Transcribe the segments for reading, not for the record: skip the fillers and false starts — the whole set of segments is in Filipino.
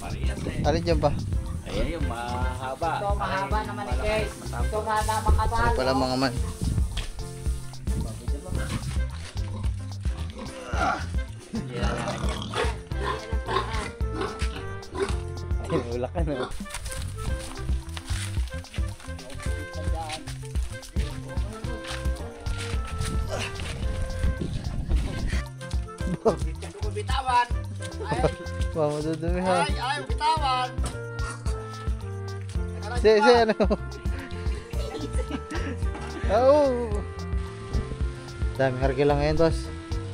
Parehas eh. Alin dyan pa? Ayan yung mahaba. Ito mahaba na manipis. Ito mahaba makapal. Ano pala mga man? Wala ka na. Bitawan. Mama dudumi ha. Ay, bitawan. Si ano? Oo. Dami karga lang ngayon, boss.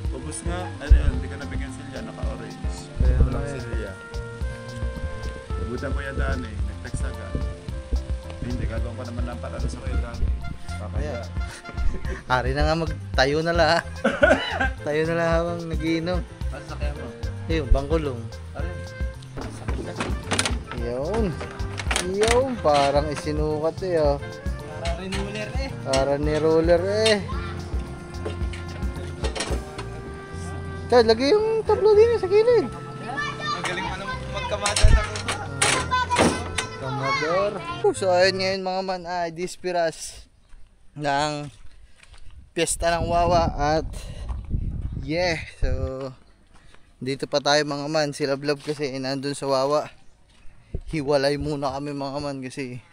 Ubus nga, ano yun, hindi ka nabigyan silya, naka-orange. Kaya Walang nga eh. silya. Nabutan ko yung daan eh, nag-text agad. Hindi, gagawin ko naman ng paralo sa kayo daan eh. Papaya. Ari na nga magtayo na lang. Tayo na lang habang nagiinom. Ano sa kaya mo? Ayun, bangkulong. Ano? Sakit na. Yun. Yun, parang isinukat eh oh. Para rin ruler eh. Para ni roller eh. Kaya lagay yung tablo din sa gilid. Magaling mo naman magkamada na ko. Kamador. So ayun ngayon mga man ay dispiras ng piyesta ng Wawa at yeah. So dito pa tayo mga man. Si Lablab kasi nandun sa Wawa. Hiwalay muna kami mga man kasi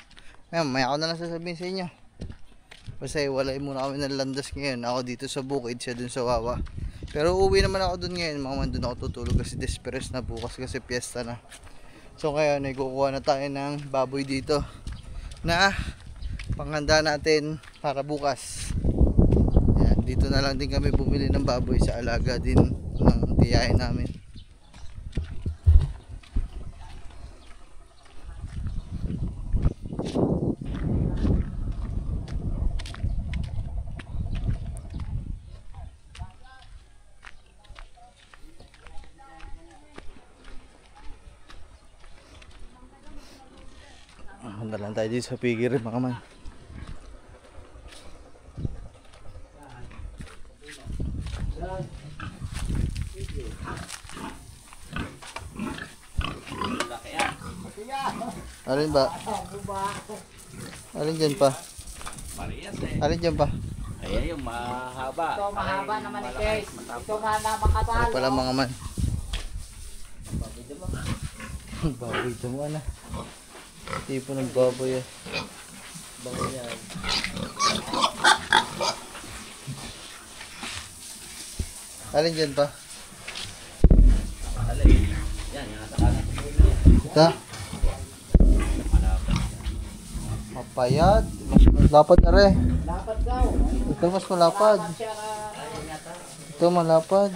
may ako na lang sasabihin sa inyo. Basta hiwalay muna kami ng landas ngayon. Ako dito sa bukid, siya dun sa Wawa. Pero uuwi naman ako dun ngayon mga man. Dun ako tutulog kasi desperes na bukas kasi piyesta na. So kaya kukuha na tayo ng baboy dito na panghanda natin para bukas. Yan, dito na lang din kami bumili ng baboy sa alaga din ng tiyahin namin. Handa lang tayo dito sa pigir mga man. Alin ba? Alin dyan pa? Parehas eh. Alin dyan pa? Ayan yung mahaba. Ito mahaba na manipis. Ito mahaba makapal. Ano pala mga man? Baboy tumuan na. Tipo ng baboy eh. Bango yan. Alin dyan pa? Alay. Yan, yung nasa kanan ko po niya. Ito? Mapayad. Mas malapad na rin. Dapat daw. Ito mas malapad. Siya Ito malapad.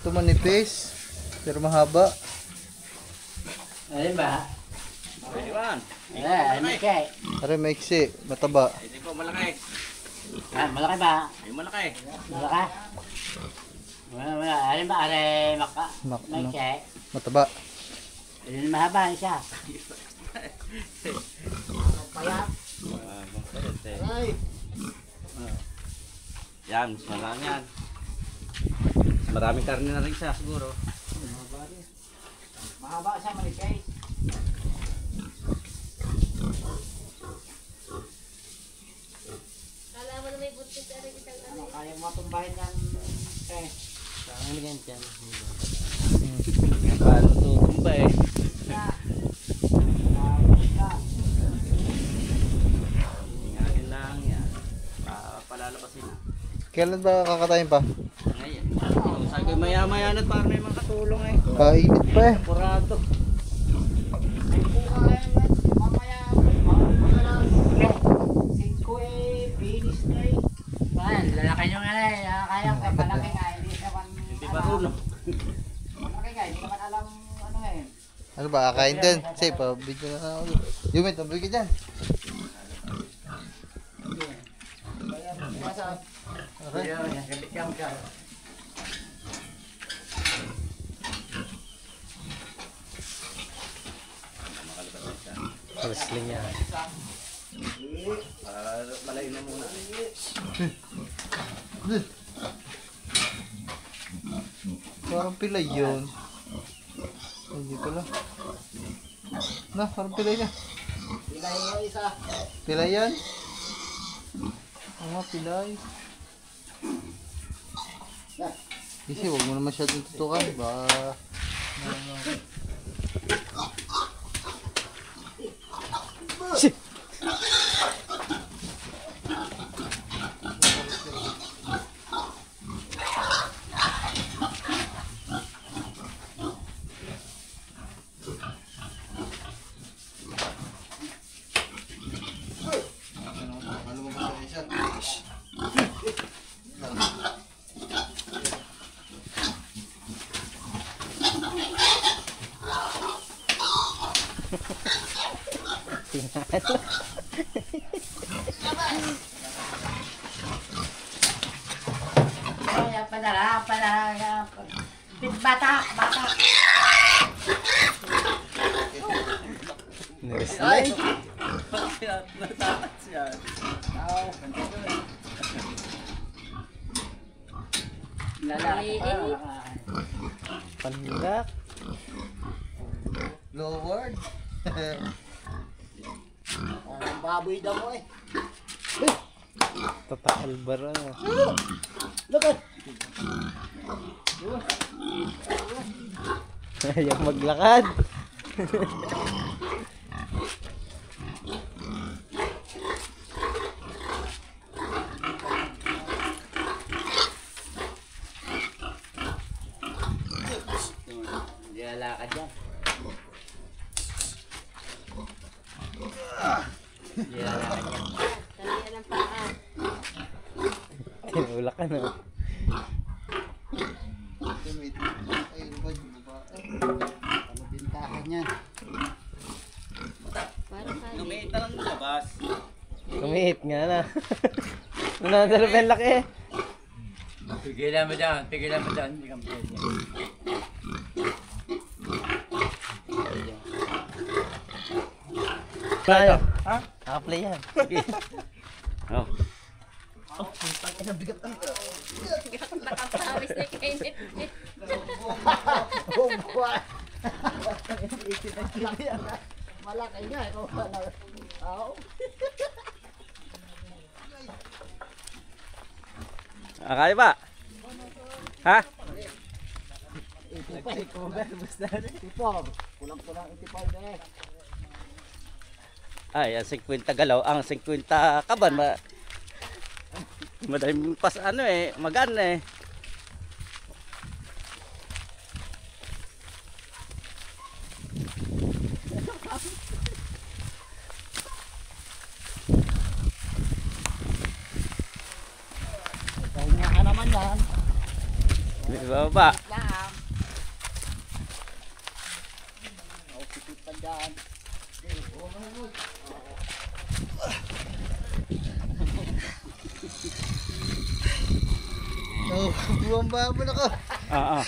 Ito manipis. Pero mahaba. Alin ba? Pwede ba? Ano kay? Are maiksi. Mataba. Hindi po malaki. Malaki ba? Yung malaki. Malaki? Wala. Alin ba? Are may kay? Mataba. Alin mahaba siya. Payat. Ay. Yan, mas marami yan. Maraming karne na rin siya siguro. Mahaba siya manipis. Kala mo na may buntis na rin isang ano. Kaya mo tumbahin yan. Okay. Ano yan dyan? Nga paano tutumba eh. Ngayon lang yan. Palalabasin. Kailan ba kakatayin pa? Ngayon. Sabi ko maya-maya na para may mga katulong eh. Kainit pa eh. Kurado. Lalaki nyo nga eh. Kaya ko malaki nga. Hindi marunong. Malaki nga. Hindi naman alam ano eh. Ano ba? Kakain din. Say pa. Video na ako. Yumit, mabili ka dyan. Wrestling yan. Malayo na muna. Parang pilay yun. Hindi pala. Na, parang pilay na. Pilay yung isa. Pilay yan? Oo nga, pilay. Kasi huwag mo na masyadong tutukan. Ba... Shit! Ay, padala. Bata. Ay! Natatas yan. Lalaki pa. Panlak. Lowered. Baboy daw mo eh. Tatakal bara. Lakad. Ayaw maglakad. Hindi lalakad yan. Hindi lalakad yan. Talian ng paa. Tinulak ka na. Ay, ano ba yung babae? Ano bintahan yan? Parang kali. Kumihit nga na. Nanadalo pa yung laki. Pigilan mo dyan. Hindi kami pwede. Play. Ha? Naka-play yan. Oh. Nakapawis na kainit. Malaki nga. Oo. Akali ba? Ha? Tipog. Kulang-kulang itipog eh. Ay, ang 50 galaw, ang 50 kaban. Madaming pas ano eh, magana eh. Pahinga ka naman yan. Di ba ba? Lang. Sikit pa dyan. Oh, buwang mo na ko. Ah, ah.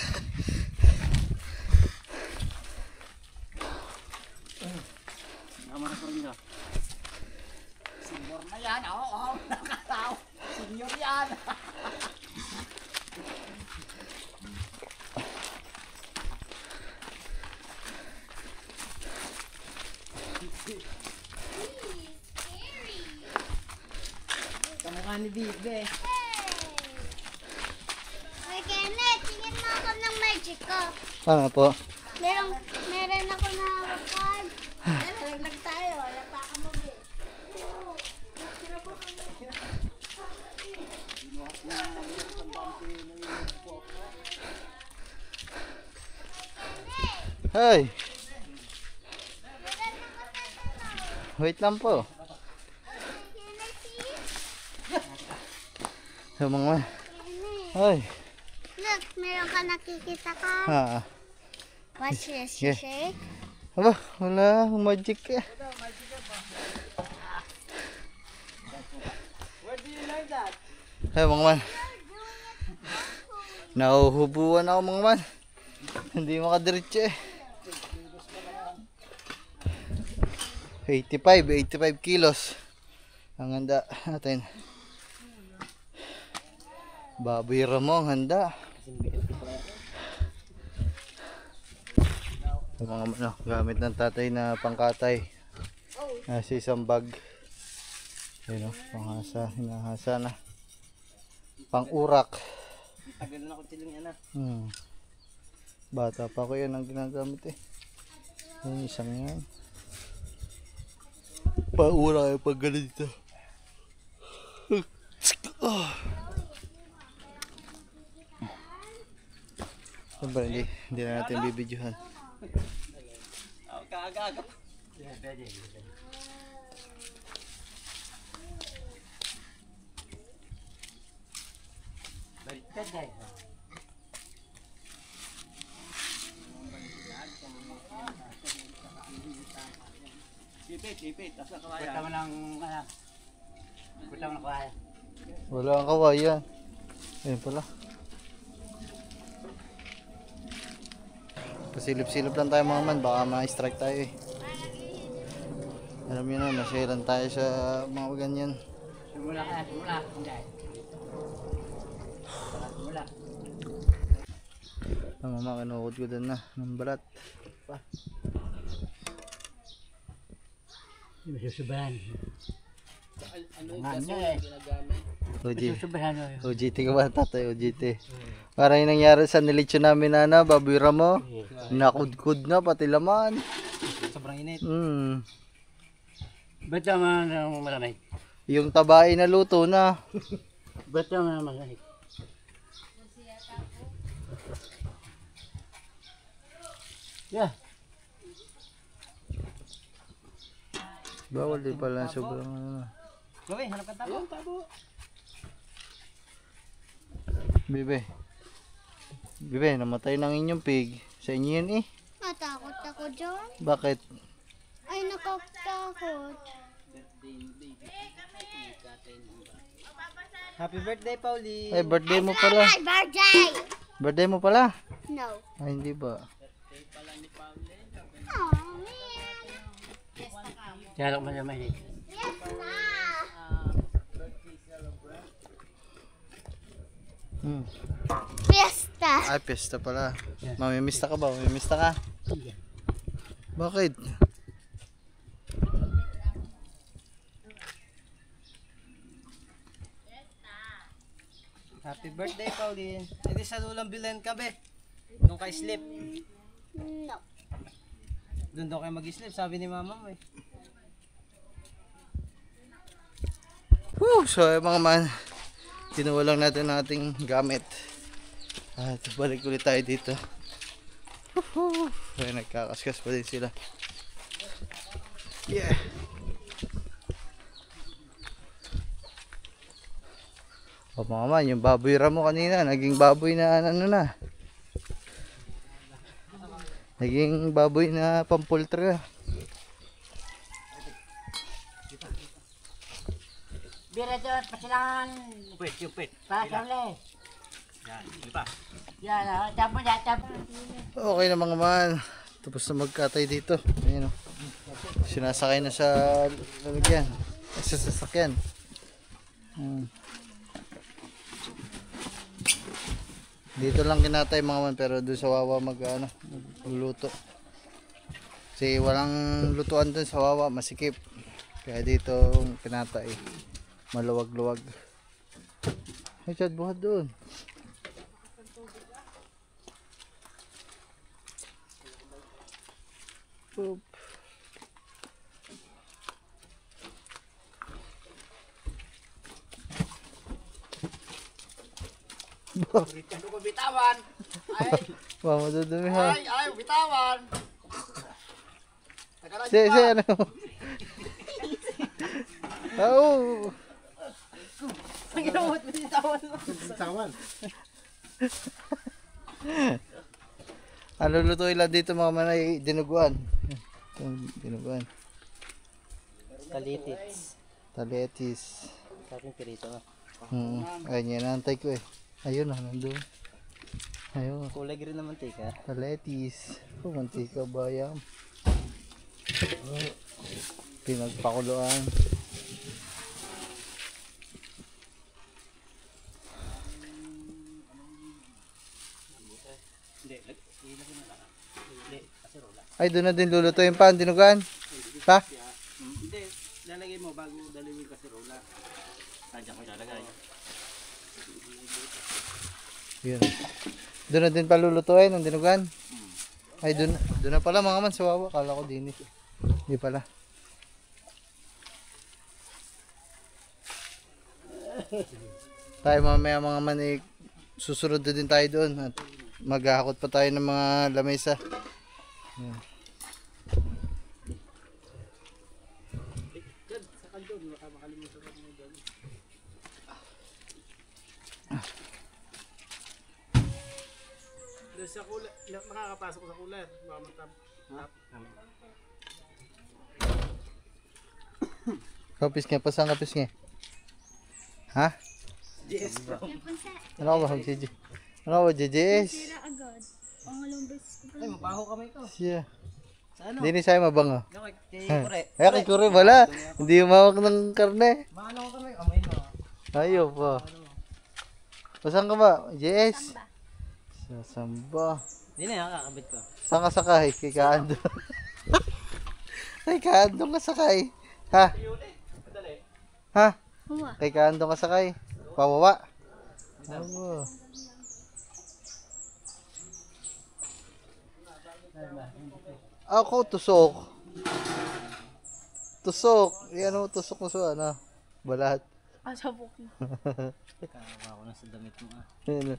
Senior na yan. Oo, nakataw. Senior yan. Kamukha ni Bibe. Ay, Kenneth, tingin mo ako ng magic ko. Ano po? Meron ako na card. Nalaglag tayo. Wala pa ka mo, eh. Hey. Wait lang po. So mga ay. Look, meron ka nakikita ka. Ha. Watch this, Yeah. shake. Aba, wala akong magic eh. Hey mga man. Nahuhubuan ako mga man. Hindi makadiretso eh. 85 kilos. Ang handa natin. Baboy Ramong handa. Yung mga ano, gamit ng tatay na pangkatay. Nasa isang bag. Ayun o, panghasa, hinahasa na. Pang-urak. Tagal na ako tiling yan Bata pa ko yan ang ginagamit eh. Yung isang yan. Pang-urak yung pag ganito. Siyempre, hindi na natin bibidyohan. Kaaga-aga pa. Pwede. Baliktad eh. Sipit. Asa Punta kawaya. mo ng punta mo ng kaya. Wala ang kawayan. Ayun pala. Pasilip-silip lang tayo mga man, baka ma-strike tayo eh. Alam nyo na, masailan tayo sa mga ganyan. Simula. Hindi. Simula. Ang mama, kinuhod ko din na ng balat. Susubahan. Ano yung Nga kaso niya eh. yung ginagamit? OG. OGT ka ba tatay? OGT. Parang yung nangyari sa nilitsyo namin na baboy ramo. Nakudkud na pati laman. Sobrang init. Ba't naman ang malamig? Yung tabain na luto na. Ba't naman ang malamig? Yeah. Bawal din pala sobrang ano. Gawin, hanap ka tabo. Tabo. Bibe, namatay ng inyong pig. Sa inyo yan eh. Natakot ako dyan. Bakit? Ay, nakatakot. Happy birthday, Pauli. Ay, birthday mo pala. Ay, birthday! Birthday mo pala? No. Ay, hindi ba? Oh, man. Kaya lang malamig. Yes, na. Fiesta. Ay, pesta pala. Mamimista ka ba? Mamimista ka? Bakit? Happy birthday, Pauline. Hindi sa lulang bilen ka, be. Doon ka sleep. No. Doon daw kayo mag-sleep, sabi ni mama mo eh. Whew, so mga man, tinuwa lang natin ang ating gamit. At balik ulit tayo dito. Ay, nagkakaskas pa din sila. Yeah. O mga man, yung baboy ramo kanina, naging baboy na ano na. Naging baboy na pampultra. Bira dyan, pasilangan. Upit. Pasang Yan, hindi pa. Yan, tapo na, tapo. Okay na mga man. Tapos na magkatay dito. Ayun o. Sinasakay na sa lalagyan. Sa sasakyan. Dito lang kinatay mga man, pero doon sa Wawa magluluto. Kasi walang lutuan doon sa Wawa, masikip. Kaya dito kinatay. Maluwag-luwag. Ay, Chad, buhat doon. Oop. Ano ko bitawan? Ay, Mama, dudumi ha. ay, bitawan. Si, ano? Oo. Ang ginawat mo bitawan mo. Ano lutuin lang dito mga manay? Dinuguan. Dinuguan. Kalitits. Taletis. Sa akin pirito nga. Ayun yan, nantay ko eh. Ayun na, nandun. Ayun. Kulay green na mantika. Taletis. Oh, mantika bayam. Pinagpakuluan. Ay, doon na din lulutuin pa ang dinugan. Pa? Hindi, lalagay mo bago dalawin kasi rola. Tadya ko ilalagay. Yun. Doon na din pa lulutuin ang dinugan. Ay, doon na pala mga man sa Wawa. Kala ko din eh. Hindi pala. Tayo mamaya mga man eh, susunod na din tayo doon at maghahakot pa tayo ng mga lamesa. Yan. Doon sa kulay, makakapasok ko sa kulay. Baka matap. Kapis nga, pasang kapis nga. Ha? Yes, bro. Ano ka ba, JJ? Ano ka ba, JJS? Sira agad. Pangalawang beses ko pa. Ay, mabaho kamay ko. Siya. Sa ano? Hindi ni sa'yo mabango. Kay Kure. Ay, kay Kure, wala. Hindi umawak ng karne. Maano ko kamay? Amay mo. Ayaw pa. Pasang ka ba, JS? Sa Samba. Hindi na yan, kakabit ko. Saan ka sakay? Kay Kaando. Kay Kaando ka sakay. Ha? Ha? Huwa. Kay Kaando ka sakay. Pawawa. Oo. Ako tusok. Tusok. Yan o, tusok mo sa ano. Balat. Asabok na. Kakawa ko na sa damit mo ah. Yan o.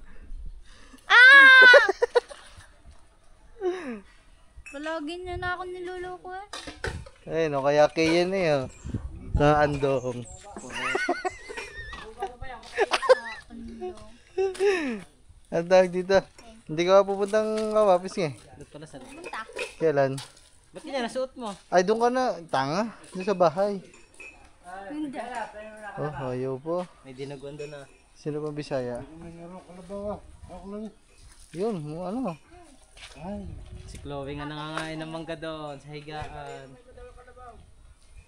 Palagi niya na ako niloloko eh. Ayun o, kaya kayan eh o. Sa andong. Ang tawag dito. Hindi ka pa pupuntang Kawapis nga eh. Doon pala sa... Punta. Kailan? Ba't kanya nasuot mo? Ay, doon ka na. Tanga. Doon sa bahay. Hindi. Oh, ayaw po. May dinuguan doon ah. Sino pa Bisaya? Yun, ano? Si Chloe nga nangangain ng mangga doon sa higaan.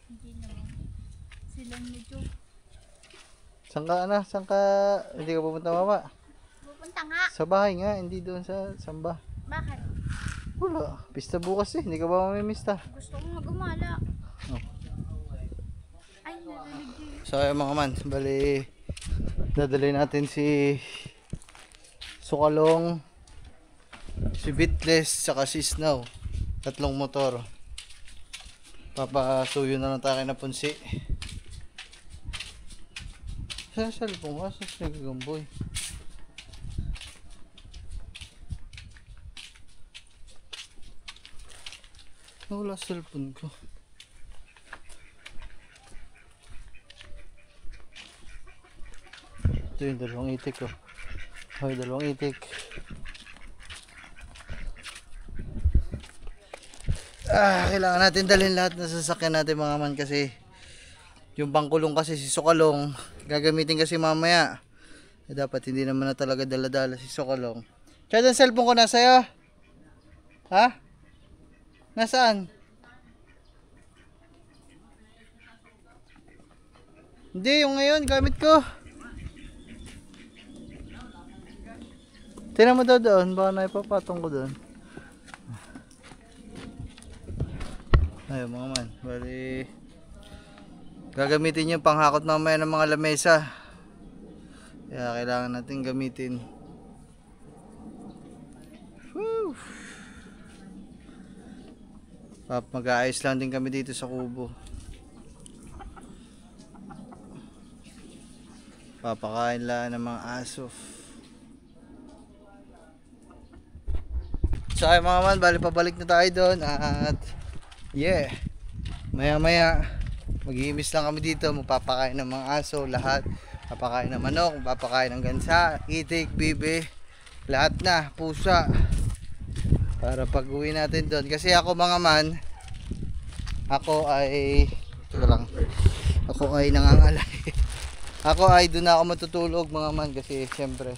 Hindi naman. Silang medyo. Saan ka, ano? Saan ka? Hindi ka pupunta mama? Pupunta nga. Sa bahay nga, hindi doon sa samba. Bakit? Wala. Pista bukas eh. Hindi ka ba mamimista? Gusto ko mag-umala. Oh. Ay, narinig yun. So ayun mga man, bali dadalhin natin si Sukalong, si Bitless, saka si Snow. 3 motor. Papasuyo na lang tayo na punsi. Sa cellphone ka, sa Gamboy. Nawala sa cellphone ko. Ito yung 2 itik ko. Oh, 2 itik. Kailangan natin dalhin lahat ng sasakyan natin mga man kasi yung pangkulong kasi si Sukalong gagamitin kasi mamaya. Dapat hindi naman na talaga dala-dala si Sukalong. Kaya yung cellphone ko nasa'yo? Ha? Nasaan? Hindi, yung ngayon gamit ko. Tingnan mo daw doon, baka naipapatong ko doon. Ayun mga man, bali gagamitin yung panghakot mamaya ng mga lamesa. Kaya kailangan natin gamitin. Woo! Mag-aayos lang din kami dito sa kubo. Papakain lang ng mga aso. So ay mga man, bali pabalik na tayo doon at yeah, maya maya maghihimis lang kami dito, magpapakain ng mga aso, lahat, papakain ng manok, papakain ng gansa, itik, bibe, lahat na, pusa, para pag uwi natin doon. Kasi ako mga man, ako ay nangangalay. Ako ay doon ako matutulog mga man kasi siyempre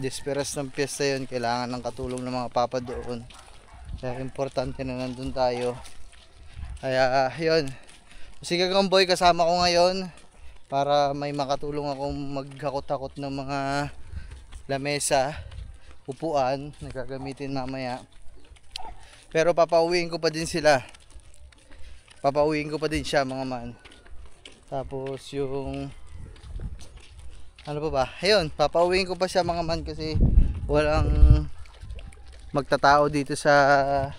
desperas ng piyesta yun, kailangan ng katulong ng mga papa doon. Kaya importante na nandun tayo. Kaya yun, si Gagamboy kasama ko ngayon para may makatulong akong maghakot-hakot ng mga lamesa. upuan na gagamitin mamaya. Pero papauwiin ko pa din sila. Papauwiin ko pa din siya mga man. Tapos yung ano pa ba? Ayun, papauwiin ko pa siya mga man kasi walang magtatao dito sa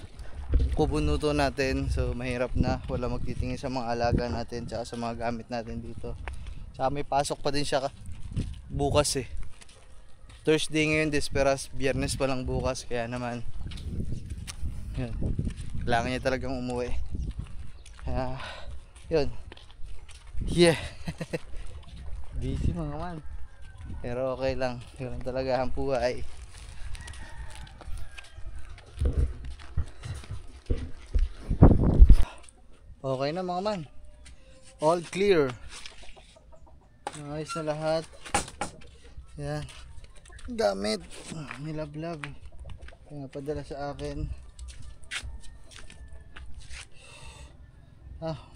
kubunuto natin. So mahirap na, wala magtitingin sa mga alaga natin tsaka sa mga gamit natin dito. Tsaka may pasok pa din siya bukas eh. Thursday ngayon, Desperas, Biyernes pa lang bukas, kaya naman yun, kailangan niya talagang umuwi. Kaya yun, yeah. Busy mga man, pero okay lang, yun talaga ang buhay. Okay na mga man, all clear, ayos na lahat. Yan, gamit nilablab, pinapadala sa akin.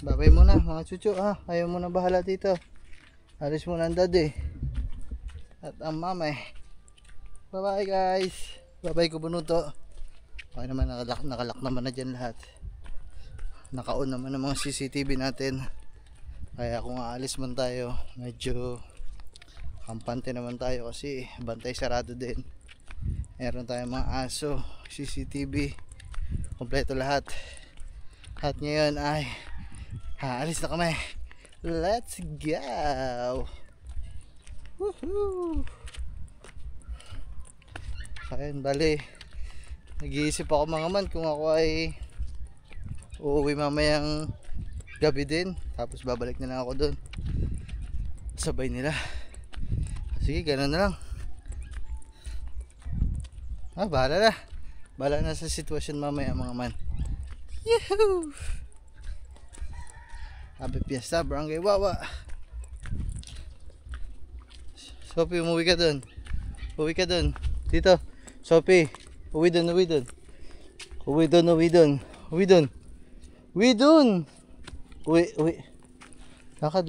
Babay muna mga chuchu. Ayaw muna bahala dito, alis muna ang daddy at ang mama. Bye bye guys, bye bye kubunuto. Okay naman, nakalak naman na dyan lahat, naka-on naman ang mga CCTV natin. Kaya kung aalis man tayo, medyo kampante naman tayo kasi bantay sarado din. Meron tayong mga aso, CCTV, kompleto lahat. At ngayon ay aalis na kami. Let's go. Woohoo. Ayun, bali nag-iisip ako mga man kung ako ay uuwi mamayang gabi din, tapos babalik na lang ako doon sabay nila. Sige, gano'n na lang. Bahala na sa sitwasyon mamaya mga man. Yahoo! Happy Fiesta, Barangay Wawa. Sophie, umuwi ka dun. Uwi ka dun. Dito. Sophie, uwi dun. Uwi dun. Uwi. Lakad.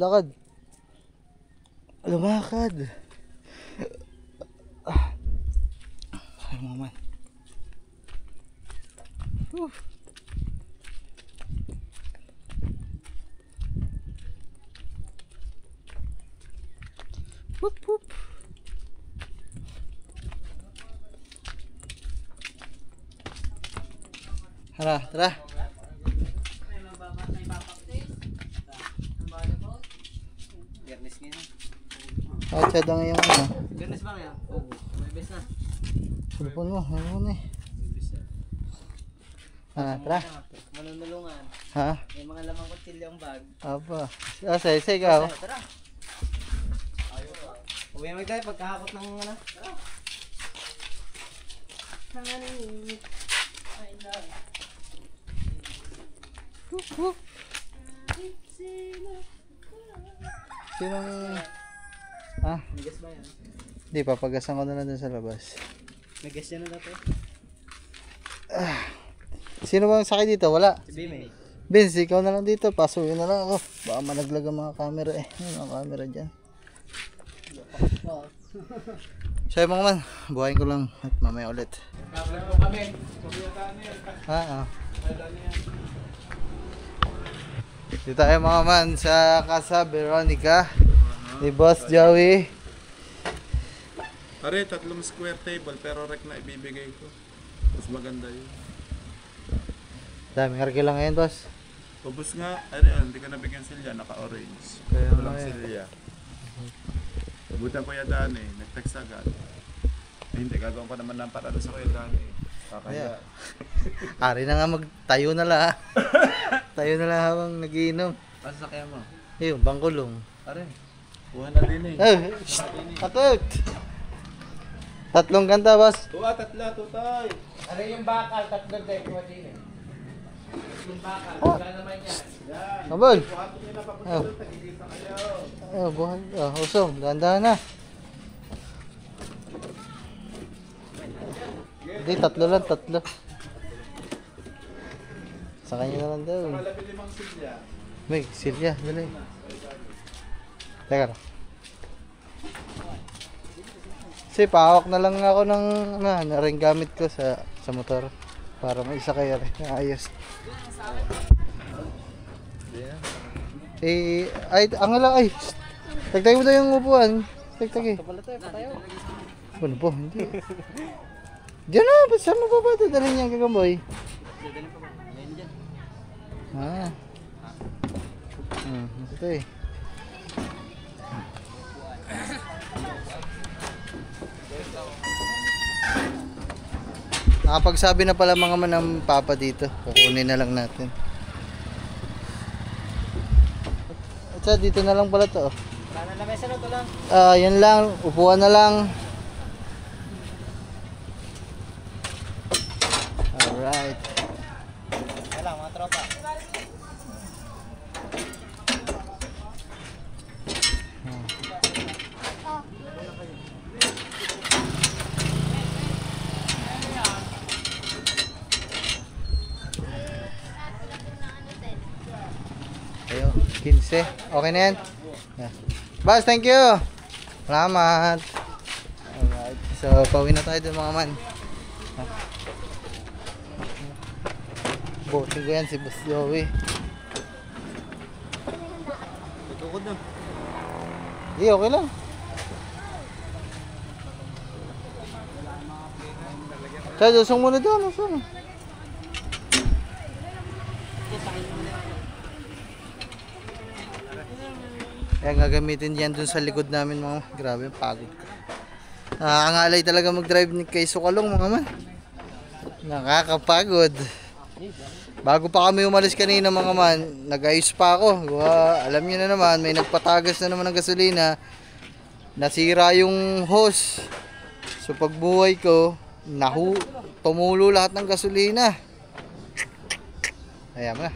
Lumakad. Ay mga man. Whoop. Tara. Biyernes ngayon. Tsada ngayon ano. Biyernes ba ngayon? Oo. May best na. Sulpon mo, ano eh. Tara. Manunulungan. Ha? May mga lamang kutsilyang bag. Apa. Say ikaw. Tara. Uwi mo tayo pagkahakot ng ano. Tara. Sinong May gas ba yan? Hindi, papagasan ko na lang dun sa labas. May gas yan na dati. Sino bang sakay dito? Wala. Si Bimay. Vince, ikaw na lang dito. Pasukin na lang ako. Baka malaglag ang mga camera eh. May mga camera dyan. So yung mga man, buhayin ko lang at mamaya ulit. Dito tayo mga man sa Casa Veronica ni Boss Joey. Pare, 3 square table pero rek na ibibigay ko. Mas maganda yun. Daming arke lang ngayon, boss. Ubus nga, hindi ka nabigyan silya, naka-orange. Kaya Walang nga eh. silya. Butan ko yung daan eh, nag-text agad. Hindi, gagawin ko naman ng parado sa kuya daan eh. Kakaya. Ari na nga magtayo na lang. Tayo na lang habang nagiinom. Pasasakyan mo. Ayun, bangkulong. Pare, kuha na din eh. Atot! 3 ganda, boss. Tuwa, 3, tutay. Ano yung bakal? 3 tayo kuha din eh. Yung bakal, wala naman yan. Abol! Kuha nyo na papunta doon, tagigisa kayo. Buhay. Usong, ganda na. Hindi, 3 lang, 3. Sa kanya na lang daw. Malapit 5 silya. May, silya, dali. Teka na. Kasi pahawak na lang ako ng na rin gamit ko sa motor para may isa kaya rin ayos. Ay, ang ala ay. Tagtagin mo daw yung upuan. Tagtagin. Ano po? Hindi. Diyan na, ba't saan mo pa ba dadalhin niya kagamboy? Ah. Ito eh. Nakapagsabi na pala mga man ng papa dito. Kukunin na lang natin. At sa dito na lang pala to. Sana na mesa na to lang. Yan lang. Upuan na lang. Alright. Wala, mga tropa. Ayo, 15. Okay na yan? Yeah. Boss, thank you! Salamat! Alright. So, pauwi na tayo dun mga man. Boting ko yan si Boss Joey. Tutukod na. Hindi, okay lang. Kaya, usong muna doon. Usong. Kaya gagamitin yan dun sa likod namin mga grabe, pagod. Nakakangalay talaga mag-drive ni kay Sukalong mga man. Nakakapagod. Bago pa kami umalis kanina mga man, nag-ayos pa ako. Alam niyo na naman, may nagpatagas na naman ng gasolina. Nasira yung hose. So pagbuhay ko, tumulo lahat ng gasolina. Ayan na.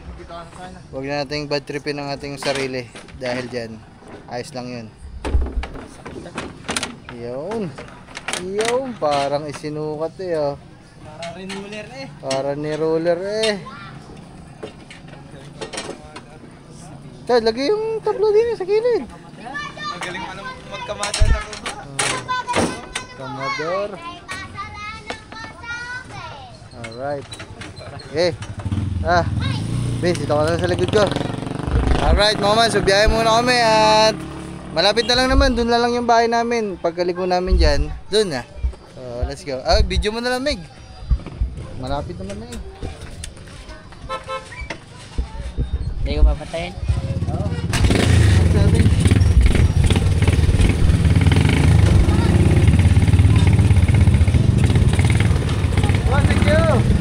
Huwag na nating bad tripin ang ating sarili dahil dyan. Ayos lang yun. Yun, parang isinukat eh oh. Para rin ruler eh. Para ni roller eh. Chad, lagay yung tablo din sa kilid. Magaling pa naman magkamadal ako. Kamador. Alright. Okay. Bis, dito ka na sa likod ko. Alright mga man, so biyahe muna kami at malapit na lang naman, dun na lang yung bahay namin. Pagkaliko namin dyan, dun na. So let's go. Video mo na lang Meg. Malapit naman na eh. Hindi ko mapatayin. Oo. Sabi. Thank you.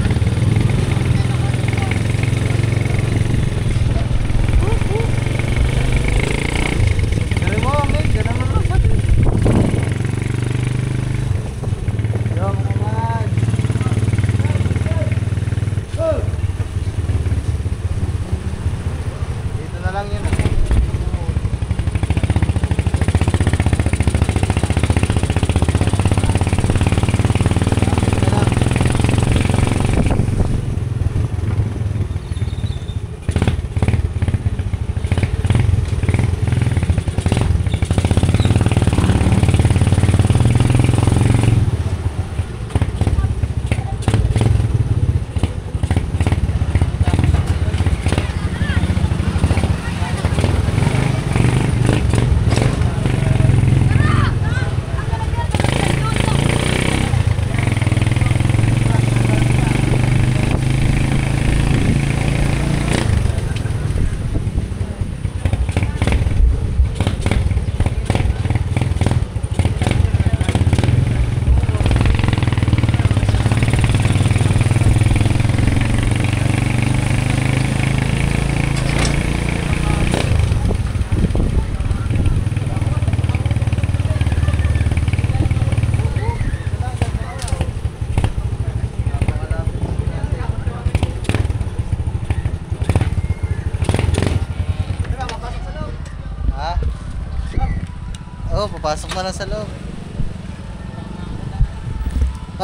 Papasok na lang sa loob.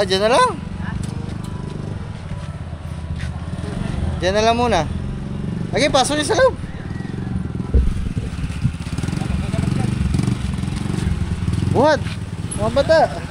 Dyan na lang. Dyan na lang muna. Okay, pasok niyo sa loob. Buhat. Mga bata.